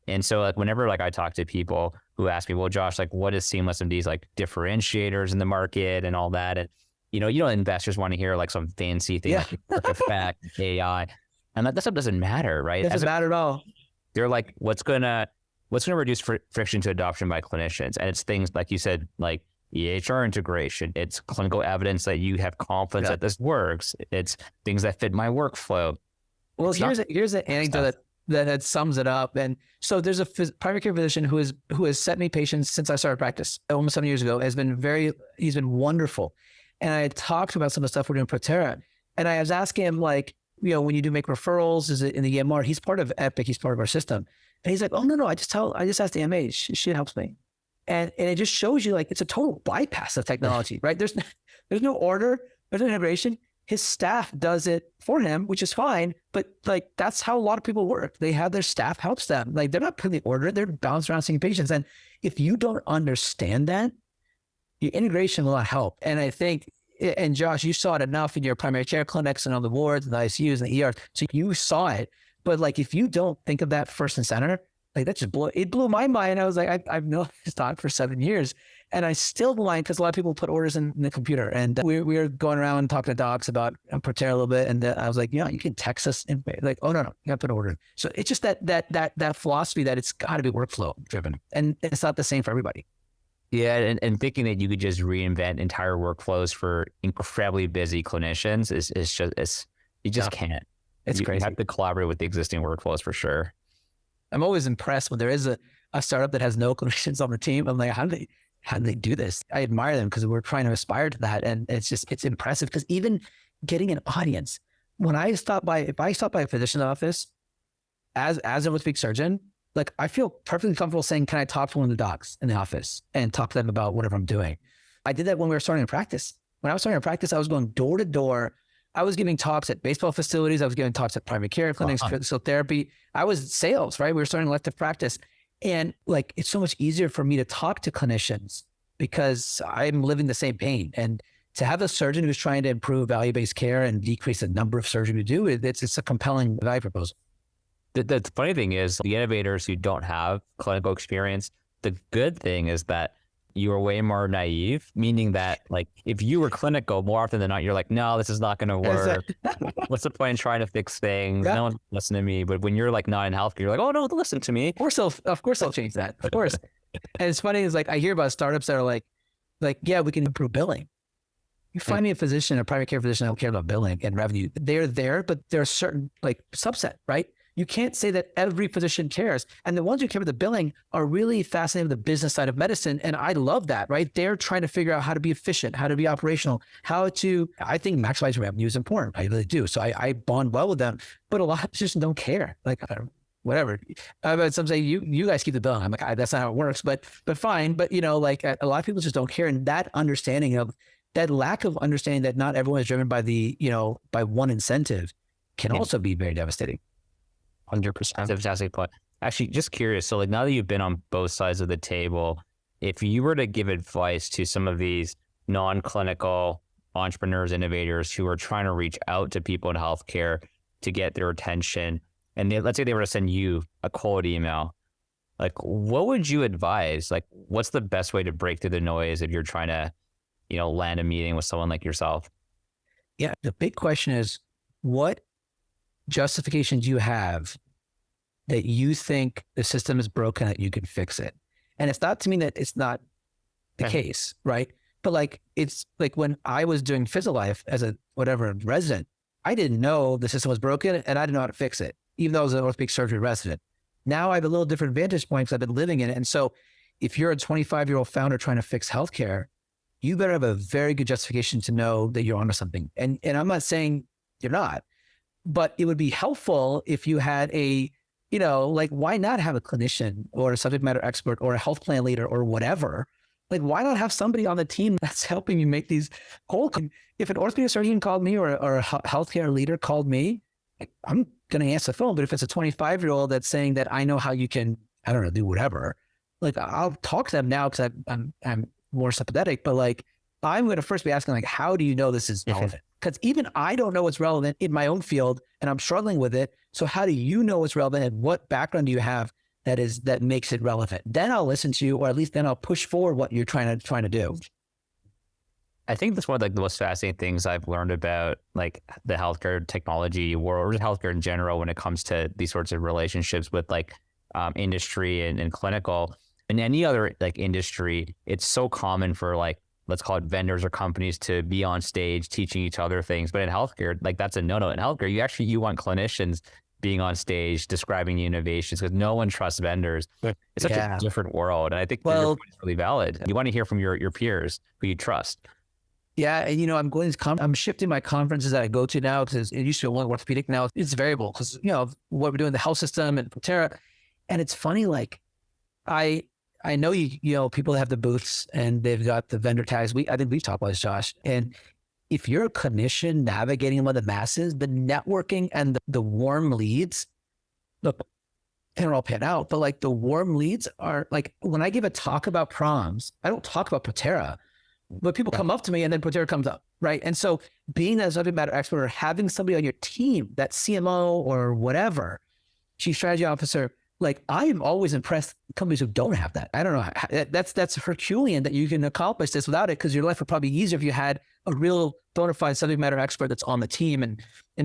Speaker 3: And so whenever I talk to people who ask me, well, Josh, what is SeamlessMD's differentiators in the market and all that? And, investors want to hear some fancy thing like network effect, AI, and that stuff doesn't matter, right?
Speaker 2: It doesn't matter at all.
Speaker 3: They're what's going to reduce friction to adoption by clinicians? And it's things like you said, EHR integration. It's clinical evidence that you have confidence that this works. It's things that fit my workflow.
Speaker 2: Well, here's an anecdote that sums it up. And so there's a primary care physician who has sent me patients since I started practice almost 7 years ago. He's been wonderful. And I talked about some of the stuff we're doing in Protera. And I was asking him when you do make referrals, is it in the EMR? He's part of Epic. He's part of our system. And he's like, oh, no, I just asked the MA. She helps me. And it just shows you it's a total bypass of technology, right? There's no order, there's no integration. His staff does it for him, which is fine. But that's how a lot of people work. They have their staff helps them. They're not putting the order, they're bouncing around seeing patients. And if you don't understand that, your integration will not help. And I think, and Josh, you saw it enough in your primary care clinics and on the wards and the ICUs and the ERs. So you saw it. But if you don't think of that first and center, that just blew my mind. I was like, I've known this doc for 7 years, and I still blind because a lot of people put orders in the computer. And we were going around and talking to docs about Protera a little bit, and I was like, you can text us. Oh no, you got to put an order in. So it's just that philosophy that it's got to be workflow driven, and it's not the same for everybody.
Speaker 3: Yeah, and thinking that you could just reinvent entire workflows for incredibly busy clinicians is just you just can't.
Speaker 2: It's crazy.
Speaker 3: You have to collaborate with the existing workflows for sure.
Speaker 2: I'm always impressed when there is a startup that has no clinicians on the team. I'm like, how do they do this? I admire them because we're trying to aspire to that. And it's impressive because even getting an audience, if I stop by a physician's office as an orthopedic surgeon, I feel perfectly comfortable saying, can I talk to one of the docs in the office and talk to them about whatever I'm doing? I did that when we were starting in practice. When I was starting in practice, I was going door to door. I was giving talks at baseball facilities. I was giving talks at primary care clinics, physical therapy. I was sales, right? We were starting elective practice. And it's so much easier for me to talk to clinicians because I'm living the same pain. And to have a surgeon who's trying to improve value-based care and decrease the number of surgery we do, it's a compelling value proposal.
Speaker 3: The funny thing is the innovators who don't have clinical experience, the good thing is that you are way more naive, meaning that if you were clinical, more often than not, you're like, no, this is not going to work. What's the point in trying to fix things? No one listen to me. But when you're not in healthcare, you're like, oh no, listen to me.
Speaker 2: Of course I'll change that. Of course. And it's funny is I hear about startups that are yeah, we can improve billing. You find me a physician, a primary care physician that don't care about billing and revenue. They're there, but they're a certain subset, right? You can't say that every physician cares. And the ones who care about the billing are really fascinated with the business side of medicine. And I love that, right? They're trying to figure out how to be efficient, how to be operational, I think maximize revenue is important. I really do. So I bond well with them, but a lot of physicians don't care. Whatever. But some say you guys keep the billing. I'm like, that's not how it works, but fine. But a lot of people just don't care. And that understanding of that lack of understanding that not everyone is driven by by one incentive can also be very devastating.
Speaker 3: 100%. Fantastic point. Actually, just curious. So now that you've been on both sides of the table, if you were to give advice to some of these non-clinical entrepreneurs, innovators who are trying to reach out to people in healthcare to get their attention, and let's say they were to send you a cold email, what would you advise? What's the best way to break through the noise if you're trying to, land a meeting with someone like yourself?
Speaker 2: Yeah. The big question is, what justification do you have that you think the system is broken, that you can fix it. And it's not to mean that it's not the case, right? But like, it's like when I was doing Physiolife as a resident, I didn't know the system was broken and I didn't know how to fix it, even though I was an orthopedic surgery resident. Now I have a little different vantage point because I've been living in it. And so if you're a 25-year-old founder trying to fix healthcare, you better have a very good justification to know that you're onto something. And I'm not saying you're not, but it would be helpful if you had like, why not have a clinician or a subject matter expert or a health plan leader or whatever? Like, why not have somebody on the team that's helping you make these calls? If an orthopedic surgeon called me or a healthcare leader called me, I'm going to answer the phone. But if it's a 25-year-old that's saying that I know how you can, I don't know, do whatever, like I'll talk to them now because I'm more sympathetic. But like, I'm going to first be asking, like, how do you know this is relevant? Because even I don't know what's relevant in my own field and I'm struggling with it. So how do you know what's relevant and what background do you have that makes it relevant? Then I'll listen to you, or at least then I'll push forward what you're trying to do.
Speaker 3: I think that's one of like the most fascinating things I've learned about like the healthcare technology or healthcare in general when it comes to these sorts of relationships with like industry and clinical. In any other like industry, it's so common for like, let's call it vendors or companies to be on stage teaching each other things. But in healthcare, like that's a no-no. In healthcare, you want clinicians being on stage describing the innovations because no one trusts vendors. It's such a different world. And I think your point is really valid. You want to hear from your peers who you trust.
Speaker 2: Yeah. And, I'm shifting my conferences that I go to now because it used to be only orthopedic. Now it's variable because, what we're doing, the health system and Proterra. And it's funny, like I know people have the booths and they've got the vendor tags. I think we've talked about this, Josh. And if you're a clinician navigating among the masses, the networking and the warm leads, look, they're all pan out, but like the warm leads are like, when I give a talk about PROMs, I don't talk about Proterra, but people come up to me and then Proterra comes up, right? And so being a subject matter expert or having somebody on your team, that CMO or whatever, chief strategy officer, like I am always impressed with companies who don't have that. I don't know. That's Herculean that you can accomplish this without it, because your life would probably be easier if you had a real bona fide subject matter expert that's on the team. And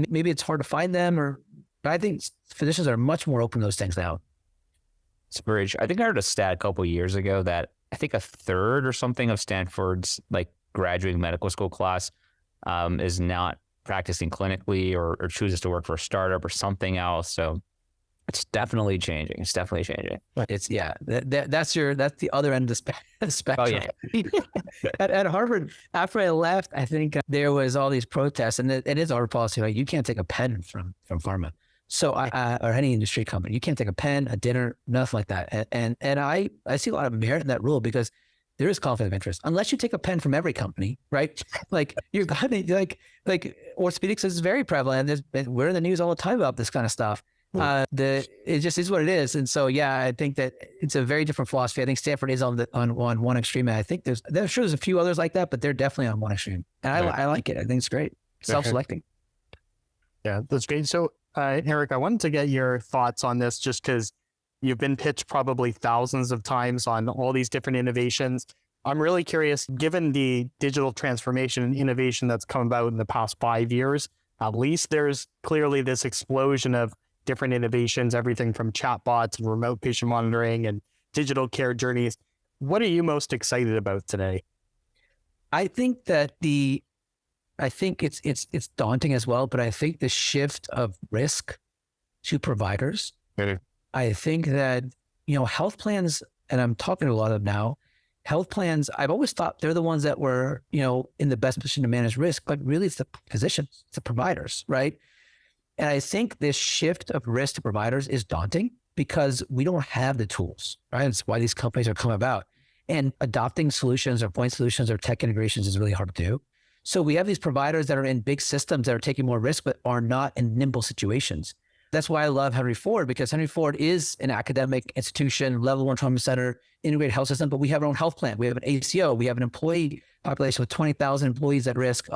Speaker 2: maybe it's hard to find them, but I think physicians are much more open to those things now.
Speaker 3: Spurge, I think I heard a stat a couple of years ago that I think a third or something of Stanford's like graduating medical school class is not practicing clinically or chooses to work for a startup or something else. So it's definitely changing. It's definitely changing.
Speaker 2: It's that's the other end of the spectrum.
Speaker 3: Oh, yeah.
Speaker 2: At Harvard, after I left, I think there was all these protests, and it is our policy, like you can't take a pen from pharma. So or any industry company, you can't take a pen, a dinner, nothing like that. And I see a lot of merit in that rule because there is conflict of interest. Unless you take a pen from every company, right? Like you're gonna like orthopedics is very prevalent. We're in the news all the time about this kind of stuff. It just is what it is. And so, yeah, I think that it's a very different philosophy. I think Stanford is on one extreme. And I think there's a few others like that, but they're definitely on one extreme. And I like it. I think it's great. Self-selecting.
Speaker 1: Yeah, that's great. So, Eric, I wanted to get your thoughts on this just because you've been pitched probably thousands of times on all these different innovations. I'm really curious, given the digital transformation and innovation that's come about in the past 5 years, at least there's clearly this explosion of different innovations, everything from chatbots and remote patient monitoring and digital care journeys. What are you most excited about today?
Speaker 2: I think that it's daunting as well, but I think the shift of risk to providers, I think that, health plans, and I'm talking to a lot of them now, health plans, I've always thought they're the ones that were, in the best position to manage risk, but really it's the physicians, it's the providers, right? And I think this shift of risk to providers is daunting because we don't have the tools, right? That's why these companies are coming about. And adopting solutions or point solutions or tech integrations is really hard to do. So we have these providers that are in big systems that are taking more risk, but are not in nimble situations. That's why I love Henry Ford, because Henry Ford is an academic institution, level 1 trauma center, integrated health system, but we have our own health plan. We have an ACO. We have an employee population with 20,000 employees at risk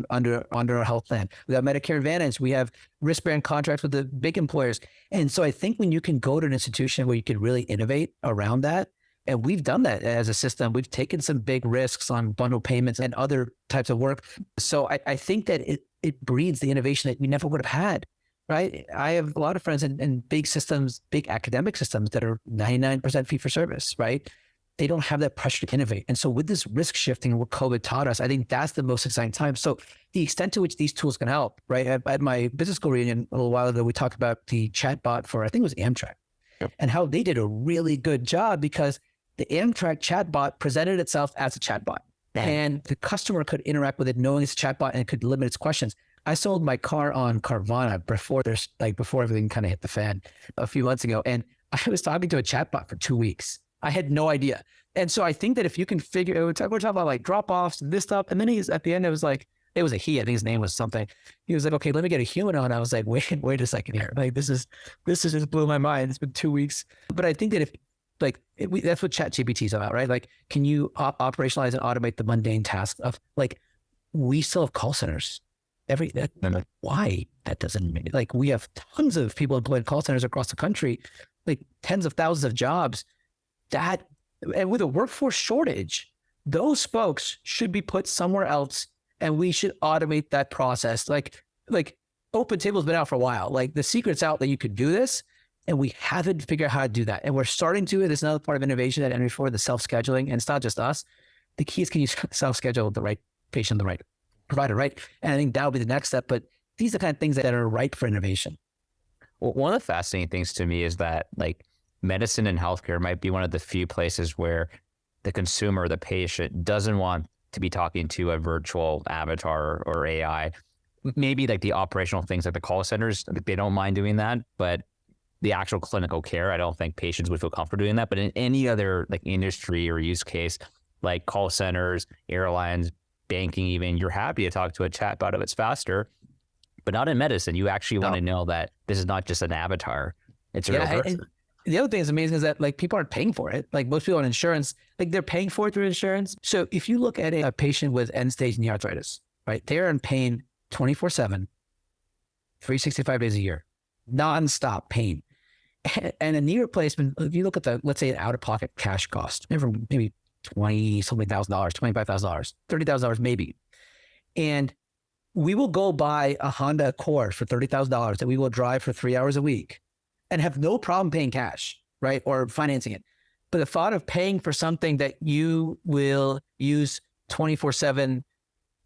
Speaker 2: under our health plan. We have Medicare Advantage. We have risk-bearing contracts with the big employers. And so I think when you can go to an institution where you can really innovate around that, and we've done that as a system, we've taken some big risks on bundle payments and other types of work. So I think that it breeds the innovation that we never would have had right? I have a lot of friends in big systems, big academic systems that are 99% fee for service, right? They don't have that pressure to innovate. And so with this risk shifting and what COVID taught us, I think that's the most exciting time. So the extent to which these tools can help, right? At my business school reunion a little while ago, we talked about the chatbot for, I think it was Amtrak, and how they did a really good job because the Amtrak chatbot presented itself as a chatbot. And the customer could interact with it knowing it's a chatbot and it could limit its questions. I sold my car on Carvana before everything kind of hit the fan a few months ago. And I was talking to a chatbot for 2 weeks. I had no idea. And so I think that if you can we're talking about like drop-offs and this stuff. And then at the end, it was a he, I think his name was something. He was like, okay, let me get a human on. I was like, wait a second here. Like, this just blew my mind. It's been 2 weeks. But I think that that's what ChatGPT is about, right? Like, can you operationalize and automate the mundane tasks of like, we still have call centers. Why? That doesn't mean like we have tons of people employed in call centers across the country, like tens of thousands of jobs. And with a workforce shortage, those folks should be put somewhere else, and we should automate that process. Like Open Table's been out for a while. Like the secret's out that you could do this, and we haven't figured out how to do that. And we're starting to. There's another part of innovation at NV4, the self-scheduling, and it's not just us. The key is, can you self-schedule the right patient, the right provider, right? And I think that'll be the next step. But these are the kind of things that are ripe for innovation.
Speaker 3: Well, one of the fascinating things to me is that like medicine and healthcare might be one of the few places where the consumer, the patient, doesn't want to be talking to a virtual avatar or AI. Maybe like the operational things like the call centers, they don't mind doing that, but the actual clinical care, I don't think patients would feel comfortable doing that. But in any other like industry or use case, like call centers, airlines, banking even, you're happy to talk to a chatbot if it's faster, but not in medicine. You actually want to know that this is not just an avatar. It's a real person.
Speaker 2: The other thing that's amazing is that like people aren't paying for it. Like most people on insurance, like they're paying for it through insurance. So if you look at a patient with end-stage knee arthritis, right, they're in pain 24/7, 365 days a year, non-stop pain. And a knee replacement, if you look at let's say an out-of-pocket cash cost, maybe $20,000, $25,000, $30,000 maybe. And we will go buy a Honda Accord for $30,000 that we will drive for 3 hours a week and have no problem paying cash, right? Or financing it. But the thought of paying for something that you will use 24/7,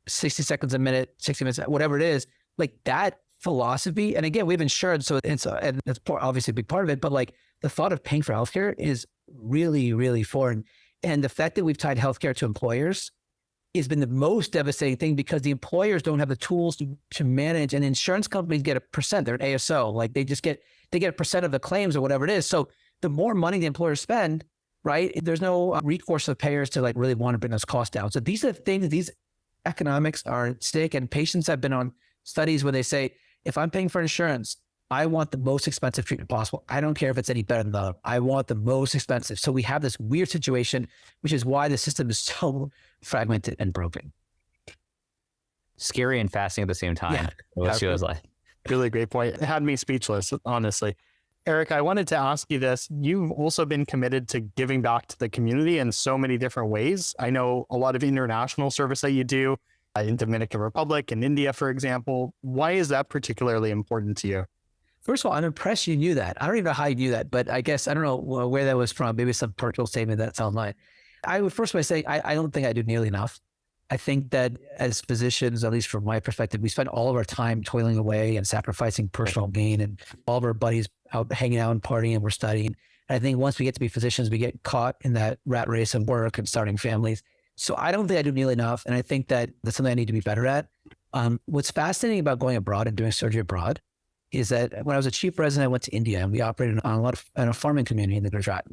Speaker 2: 60 seconds a minute, 60 minutes, whatever it is, like that philosophy. And again, we have insurance, so it's obviously a big part of it, but like the thought of paying for healthcare is really, really foreign. And the fact that we've tied healthcare to employers has been the most devastating thing because the employers don't have the tools to manage, and insurance companies get a percent. They're an ASO, like they get a percent of the claims or whatever it is. So the more money the employers spend, right, there's no recourse of payers to like really want to bring those costs down. So these are things, these economics are at stake, and patients have been on studies where they say, if I'm paying for insurance, I want the most expensive treatment possible. I don't care if it's any better than the other. I want the most expensive. So we have this weird situation, which is why the system is so fragmented and broken.
Speaker 3: Scary and fascinating at the same time.
Speaker 2: Yeah.
Speaker 3: What she was like.
Speaker 1: Really great point. It had me speechless, honestly. Eric, I wanted to ask you this. You've also been committed to giving back to the community in so many different ways. I know a lot of international service that you do in Dominican Republic and India, for example. Why is that particularly important to you?
Speaker 2: First of all, I'm impressed you knew that. I don't even know how you knew that, but I guess, I don't know where that was from. Maybe some personal statement that's online. I would first say, I don't think I do nearly enough. I think that as physicians, at least from my perspective, we spend all of our time toiling away and sacrificing personal gain, and all of our buddies out hanging out and partying, and we're studying. And I think once we get to be physicians, we get caught in that rat race of work and starting families. So I don't think I do nearly enough. And I think that that's something I need to be better at. What's fascinating about going abroad and doing surgery abroad is that when I was a chief resident, I went to India, and we operated on in a farming community in the Gujarat.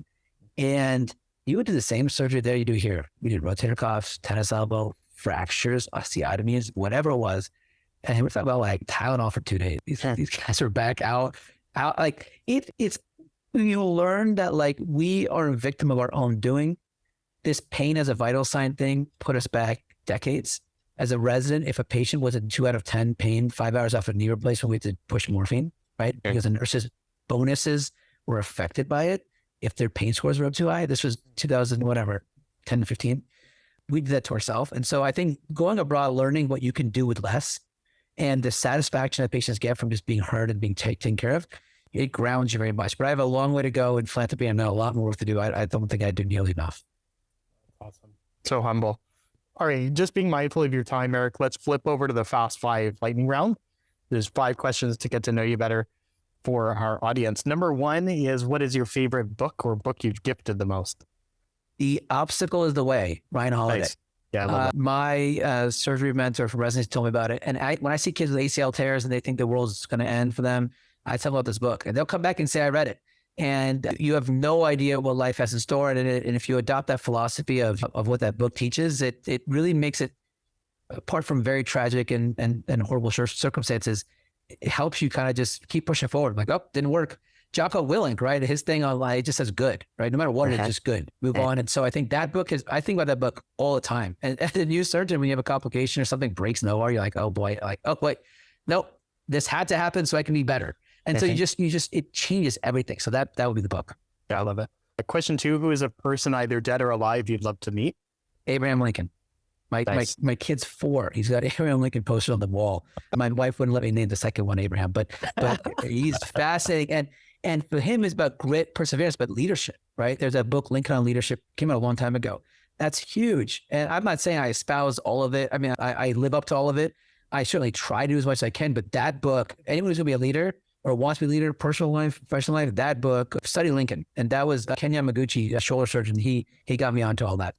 Speaker 2: And you would do the same surgery there you do here. We did rotator cuffs, tennis elbow, fractures, osteotomies, whatever it was. And we're talking about like Tylenol for 2 days. These guys are back out. Like it's, you'll learn that like we are a victim of our own doing. This pain as a vital sign thing put us back decades. As a resident, if a patient was a 2 out of 10 pain, 5 hours after knee replacement, we had to push morphine, right? Okay. Because the nurses' bonuses were affected by it. If their pain scores were up too high, this was 2000, whatever, 10 to 15. We did that to ourselves. And so I think going abroad, learning what you can do with less and the satisfaction that patients get from just being heard and being taken care of, it grounds you very much. But I have a long way to go in philanthropy and a lot more work to do. I don't think I do nearly enough.
Speaker 1: Awesome. So humble. All right, just being mindful of your time, Eric, let's flip over to the Fast 5 lightning round. There's 5 questions to get to know you better for our audience. Number 1 is, what is your favorite book or book you've gifted the most?
Speaker 2: The Obstacle is the Way, Ryan Holiday.
Speaker 1: Nice. Yeah, I love that.
Speaker 2: My surgery mentor from residency told me about it. And when I see kids with ACL tears and they think the world's going to end for them, I tell them about this book. And they'll come back and say, I read it. And you have no idea what life has in store. And if you adopt that philosophy of what that book teaches, it really makes it, apart from very tragic and horrible circumstances, it helps you kind of just keep pushing forward. Like, oh, didn't work. Jocko Willink, right? His thing online, it just says good, right? No matter what, it's just good. Move on. And so I think that book I think about that book all the time. And as a new surgeon, when you have a complication or something breaks nowhere, you're like, oh boy, oh wait, nope, this had to happen so I can be better. And so it changes everything. So that would be the book.
Speaker 1: Yeah, I love it. Question 2, who is a person either dead or alive you'd love to meet?
Speaker 2: Abraham Lincoln. My kid's 4. He's got Abraham Lincoln posted on the wall. My wife wouldn't let me name the second one Abraham, but he's fascinating. And for him, it's about grit, perseverance, but leadership, right? There's a book, Lincoln on Leadership, came out a long time ago. That's huge. And I'm not saying I espouse all of it. I mean, I live up to all of it. I certainly try to do as much as I can, but that book, anyone who's going to be a leader or wants to be a leader, personal life, professional life, that book, study Lincoln. And that was Ken Yamaguchi, a shoulder surgeon. He got me onto all that.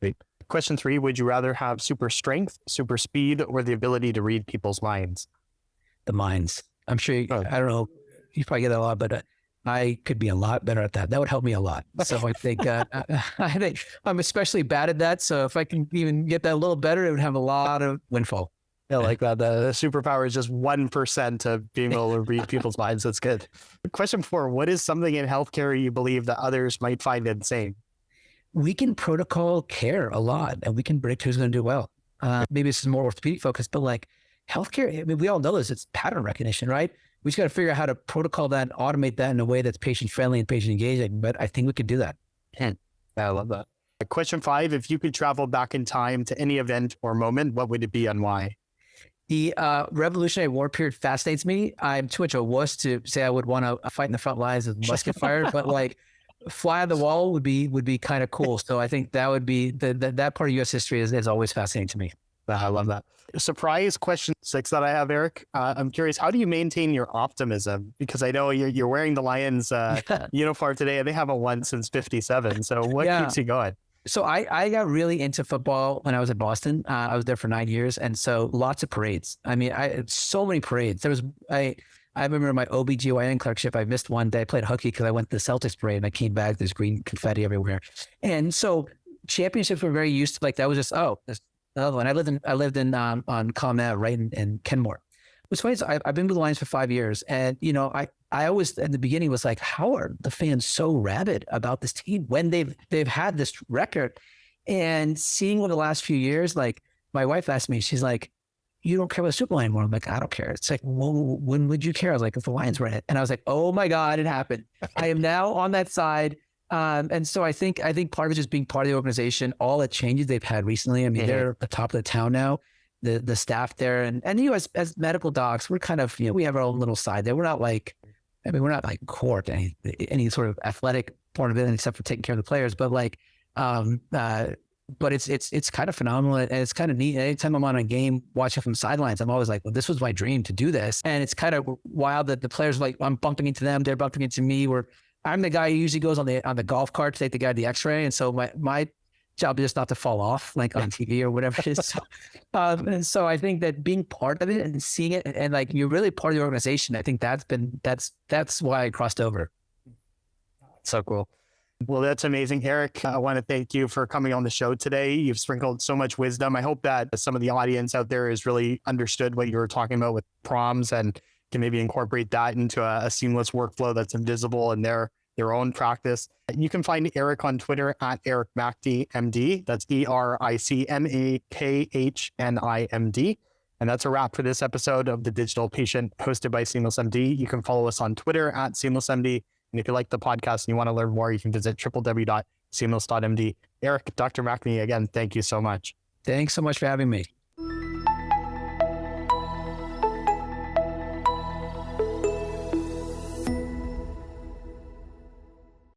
Speaker 1: Great. Question 3, would you rather have super strength, super speed, or the ability to read people's minds?
Speaker 2: The minds. I'm sure, I don't know, you probably get that a lot, but I could be a lot better at that. That would help me a lot. So I think I'm especially bad at that. So if I can even get that a little better, it would have a lot of windfall.
Speaker 1: Yeah, like that. The superpower is just 1% of being able to read people's minds. That's good. Question 4, what is something in healthcare you believe that others might find insane?
Speaker 2: We can protocol care a lot and we can predict who's going to do well. Maybe this is more orthopedic focused, but like healthcare, I mean, we all know this, it's pattern recognition, right? We just got to figure out how to protocol that, automate that in a way that's patient friendly and patient engaging. But I think we could do that.
Speaker 1: I love that. Question 5, if you could travel back in time to any event or moment, what would it be and why?
Speaker 2: The Revolutionary War period fascinates me. I'm too much a wuss to say I would want to fight in the front lines with musket fire, but like fly on the wall would be kind of cool. So I think that would be that part of U.S. history is always fascinating to me.
Speaker 1: I love that. Surprise question 6 that I have, Eric. I'm curious, how do you maintain your optimism? Because I know you're wearing the Lions uniform today, and they haven't won since '57. So what keeps you going?
Speaker 2: So I got really into football when I was in Boston. I was there for 9 years. And so lots of parades. I mean, so many parades. I remember my OBGYN clerkship. I missed one day. I played hooky because I went to the Celtics parade and I came back. There's green confetti everywhere. And so championships were very used to, like, that was just, there's another one. I lived in on Common right in Kenmore. What's funny is I've been with the Lions for 5 years. And, you know, I always, at the beginning, was like, how are the fans so rabid about this team when they've had this record? And seeing over the last few years, like, my wife asked me, she's like, you don't care about the Super Bowl anymore. I'm like, I don't care. It's like, well, when would you care? I was like, if the Lions were in it. And I was like, oh my God, it happened. I am now on that side. And so I think part of it is just being part of the organization, all the changes they've had recently. I mean, they're at the top of the town now. The staff there and you know, as medical docs, we're kind of, you know, we have our own little side there. We're not like court, any sort of athletic part of it, except for taking care of the players. But like, but it's kind of phenomenal and it's kind of neat. Anytime I'm on a game watching from sidelines, I'm always like, well, this was my dream to do this. And it's kind of wild that the players, like, I'm bumping into them, they're bumping into me. I'm the guy who usually goes on the golf cart to take the guy to the X-ray, and so my job is just not to fall off like on TV or whatever it is. And so I think that being part of it and seeing it and like you're really part of the organization, I think that's why I crossed over.
Speaker 1: So cool. Well, that's amazing. Eric, I want to thank you for coming on the show today. You've sprinkled so much wisdom. I hope that some of the audience out there has really understood what you were talking about with PROMs and can maybe incorporate that into a seamless workflow that's invisible in their own practice. You can find Eric on Twitter at Eric Makhni, MD. That's EricMakhni. And that's a wrap for this episode of The Digital Patient hosted by SeamlessMD. You can follow us on Twitter at SeamlessMD. And if you like the podcast and you want to learn more, you can visit www.seamless.md. Eric, Dr. Makhni, again, thank you so much.
Speaker 2: Thanks so much for having me.